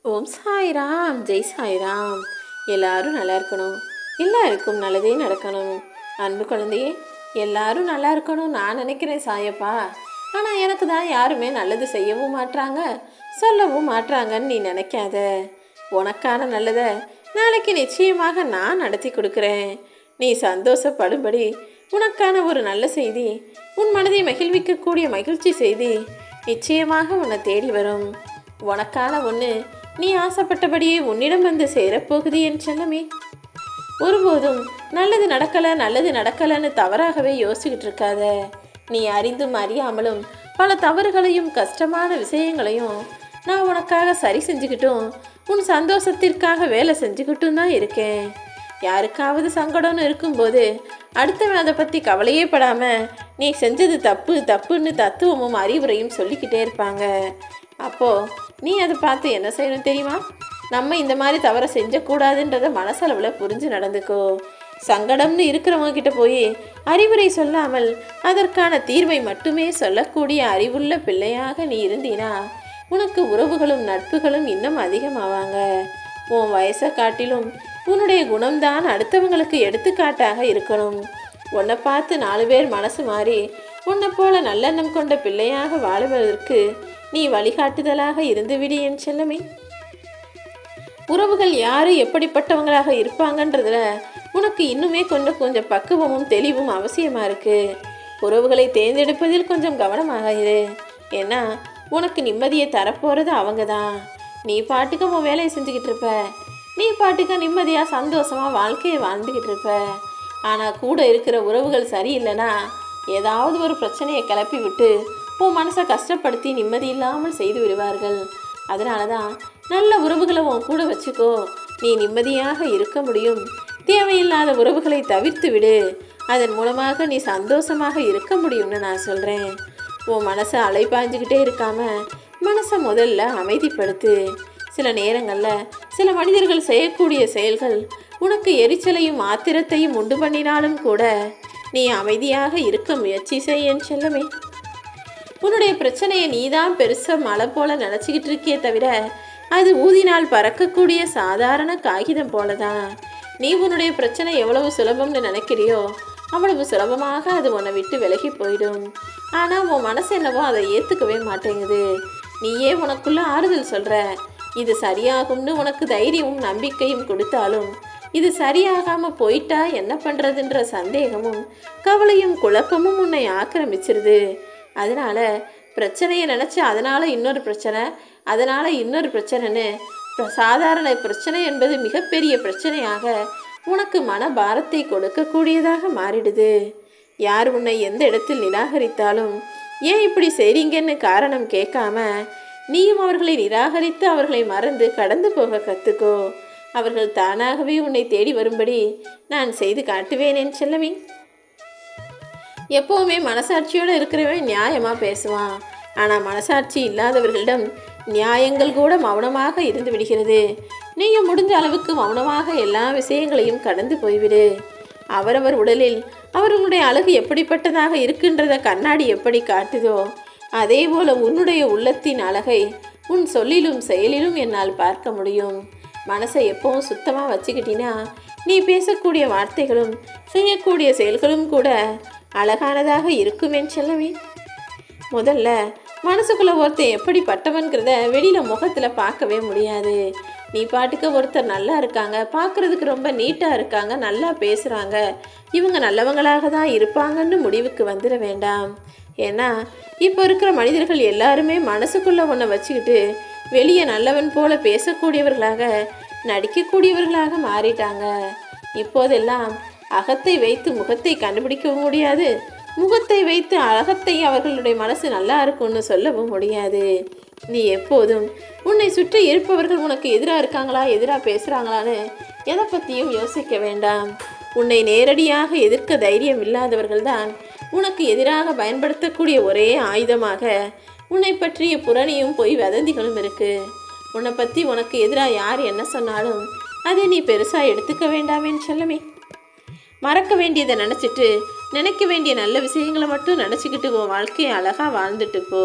ஓம் சாய்ராம், ஜெய் சாய்ராம். எல்லாரும் நல்லா இருக்கணும், எல்லாருக்கும் நல்லதே நடக்கணும். அன்பு குழந்தையே, எல்லாரும் நல்லா இருக்கணும் நான் நினைக்கிறேன் சாயப்பா. ஆனால் எனக்கு தான் யாருமே நல்லது செய்யவும் மாட்றாங்க, சொல்லவும் மாட்றாங்கன்னு நீ நினைக்காத. உனக்கான நல்லதை நாளைக்கு நிச்சயமாக நான் நடத்தி கொடுக்குறேன். நீ சந்தோஷப்படும்படி உனக்கான ஒரு நல்ல செய்தி, உன் மனதை மகிழ்விக்கக்கூடிய மகிழ்ச்சி செய்தி நிச்சயமாக உன்னை தேடி வரும். உனக்கான ஒன்று நீ ஆசைப்பட்டபடியே உன்னிடம் வந்து சேரப்போகுது என் செல்லமே. ஒருபோதும் நல்லது நடக்கலைன்னு தவறாகவே யோசிச்சுக்கிட்டு இருக்காத. நீ அறிந்தும் அறியாமலும் பல தவறுகளையும் கஷ்டமான விஷயங்களையும் நான் உனக்காக சரி செஞ்சுக்கிட்டும் உன் சந்தோஷத்திற்காக வேலை செஞ்சுக்கிட்டும் தான் இருக்கேன். யாருக்காவது சங்கடம்னு இருக்கும்போது அடுத்தவன் அதை பற்றி கவலையே படாமல் நீ செஞ்சது தப்புன்னு தத்துவமும் அறிவுரையும் சொல்லிக்கிட்டே இருப்பாங்க. அப்போது நீ அதை பார்த்து என்ன செய்யணும் தெரியுமா? நம்ம இந்த மாதிரி தவறை செஞ்சக்கூடாதுன்றதை மனசளவில் புரிஞ்சு நடந்துக்கோ. சங்கடம்னு இருக்கிறவங்க கிட்ட போய் அறிவுரை சொல்லாமல் அதற்கான தீர்வை மட்டுமே சொல்லக்கூடிய அறிவுள்ள பிள்ளையாக நீ இருந்தீனா உனக்கு உறவுகளும் நட்புகளும் இன்னும் அதிகமாவாங்க. உன் வயசை காட்டிலும் உன்னுடைய குணம்தான் அடுத்தவங்களுக்கு எடுத்துக்காட்டாக இருக்கணும். உன்னை பார்த்து 4 பேர் மனசு மாறி உன்னை போல நல்லெண்ணம் கொண்ட பிள்ளையாக வாழுவதற்கு நீ வழிகாட்டுதலாக இருந்துவிடு என் செல்லமே. உறவுகள் யாரு எப்படிப்பட்டவங்களாக இருப்பாங்கன்றதுல உனக்கு இன்னுமே கொஞ்சம் பக்குவமும் தெளிவும் அவசியமா இருக்கு. உறவுகளை தேர்ந்தெடுப்பதில் கொஞ்சம் கவனமாக இரு. ஏன்னா உனக்கு நிம்மதியை தரப்போறது அவங்க தான். நீ பாட்டுக்க உன் வேலையை செஞ்சுக்கிட்டு இருப்ப, நீ பாட்டுக்க நிம்மதியாக சந்தோஷமாக வாழ்க்கையை வாழ்ந்துக்கிட்டு இருப்ப. ஆனால் கூட இருக்கிற உறவுகள் சரியில்லைன்னா ஏதாவது ஒரு பிரச்சனையை கிளப்பி விட்டு உன் மனசை கஷ்டப்படுத்தி நிம்மதி இல்லாமல் செய்து விடுவார்கள். அதனால தான் நல்ல உறவுகளை உன் கூட வச்சுக்கோ, நீ நிம்மதியாக இருக்க முடியும். தேவையில்லாத உறவுகளை தவிர்த்து விடு, அதன் மூலமாக நீ சந்தோஷமாக இருக்க முடியும்னு நான் சொல்கிறேன். உன் மனசை அலைப்பாஞ்சிக்கிட்டே இருக்காம மனசை முதல்ல அமைதிப்படுத்து. சில நேரங்களில் சில மனிதர்கள் செய்யக்கூடிய செயல்கள் உனக்கு எரிச்சலையும் ஆத்திரத்தையும் உண்டு பண்ணினாலும் கூட நீ அமைதியாக இருக்க முயற்சி செய்யன்னு செல்லமே. உன்னுடைய பிரச்சனையை நீ தான் பெருசாக மலை போல நினச்சிக்கிட்டு இருக்கியே தவிர அது ஊதினால் பறக்கக்கூடிய சாதாரண காகிதம் போல தான். நீ உன்னுடைய பிரச்சனை எவ்வளவு சுலபம்னு நினைக்கிறியோ அவ்வளவு சுலபமாக அது உன்னை விட்டு விலகி போயிடும். ஆனால் உன் மனசு என்னவோ அதை ஏற்றுக்கவே மாட்டேங்குது. நீயே உனக்குள்ள ஆறுதல் சொல்கிற, இது சரியாகும்னு உனக்கு தைரியமும் நம்பிக்கையும் கொடுத்தாலும் இது சரியாகாமல் போயிட்டா என்ன பண்ணுறதுன்ற சந்தேகமும் கவலையும் குழப்பமும் உன்னை ஆக்கிரமிச்சிருது. அதனால் பிரச்சனையை நினச்சி அதனால் இன்னொரு பிரச்சனைன்னு சாதாரண பிரச்சனை என்பது மிகப்பெரிய பிரச்சனையாக உனக்கு மனபாரத்தை கொடுக்கக்கூடியதாக மாறிடுது. யார் உன்னை எந்த இடத்தில் நிராகரித்தாலும் ஏன் இப்படி செய்றீங்கன்னு காரணம் கேட்காம நீயும் அவர்களை நிராகரித்து அவர்களை மறந்து கடந்து போக கற்றுக்கோ. அவர்கள் தானாகவே உன்னை தேடி வரும்படி நான் செய்து காட்டுவேன் என் செல்லமே. எப்போவுமே மனசாட்சியோடு இருக்கிறவன் நியாயமாக பேசுவான். ஆனால் மனசாட்சி இல்லாதவர்களிடம் நியாயங்கள் கூட மௌனமாக இருந்து விடுகிறது. நீயும் முடிஞ்ச அளவுக்கு மௌனமாக எல்லா விஷயங்களையும் கடந்து போய்விடு. அவரவர் உடலில் அவர்களுடைய அழகு எப்படிப்பட்டதாக இருக்கின்றத கண்ணாடி எப்படி காட்டுதோ அதே போல உன்னுடைய உள்ளத்தின் அழகை உன் சொல்லிலும் செயலிலும் என்னால் பார்க்க முடியும். மனசை எப்பவும் சுத்தமாக வச்சுக்கிட்டினா நீ பேசக்கூடிய வார்த்தைகளும் செய்யக்கூடிய செயல்களும் கூட அழகானதாக இருக்குமென்னு சொல்லவே. முதல்ல மனசுக்குள்ளே ஒருத்தர் எப்படிப்பட்டவன்கிறத வெளியில் முகத்தில் பார்க்கவே முடியாது. நீ பாட்டுக்க ஒருத்தர் நல்லா இருக்காங்க, பார்க்குறதுக்கு ரொம்ப நீட்டாக இருக்காங்க, நல்லா பேசுகிறாங்க, இவங்க நல்லவங்களாக தான் இருப்பாங்கன்னு முடிவுக்கு வந்துட வேண்டாம். ஏன்னா இப்போ இருக்கிற மனிதர்கள் எல்லாருமே மனசுக்குள்ளே ஒன்றை வச்சுக்கிட்டு வெளியே நல்லவன் போல பேசக்கூடியவர்களாக நடிக்கக்கூடியவர்களாக மாறிட்டாங்க. இப்போதெல்லாம் அகத்தை வைத்து முகத்தை கண்டுபிடிக்கவும் முடியாது, முகத்தை வைத்து அழகத்தை அவர்களுடைய மனசு நல்லா இருக்கும்னு சொல்லவும் முடியாது. நீ எப்போதும் உன்னை சுற்றி இருப்பவர்கள் உனக்கு எதிராக இருக்காங்களா எதிராக பேசுகிறாங்களான்னு எதை பற்றியும் யோசிக்க வேண்டாம். உன்னை நேரடியாக எதிர்க்க தைரியம் இல்லாதவர்கள்தான் உனக்கு எதிராக பயன்படுத்தக்கூடிய ஒரே ஆயுதமாக உன்னை பற்றிய புரணியும் பொய் வதந்திகளும் இருக்குது. உன்னை பற்றி உனக்கு எதிராக யார் என்ன சொன்னாலும் அதை நீ பெருசாக எடுத்துக்க வேண்டாமேன்னு சொல்லமே. மறக்க வேண்டியதை நினச்சிட்டு நினைக்க வேண்டிய நல்ல விஷயங்களை மட்டும் நினச்சிக்கிட்டு உன் வாழ்க்கையை அழகாக வாழ்ந்துட்டு போ.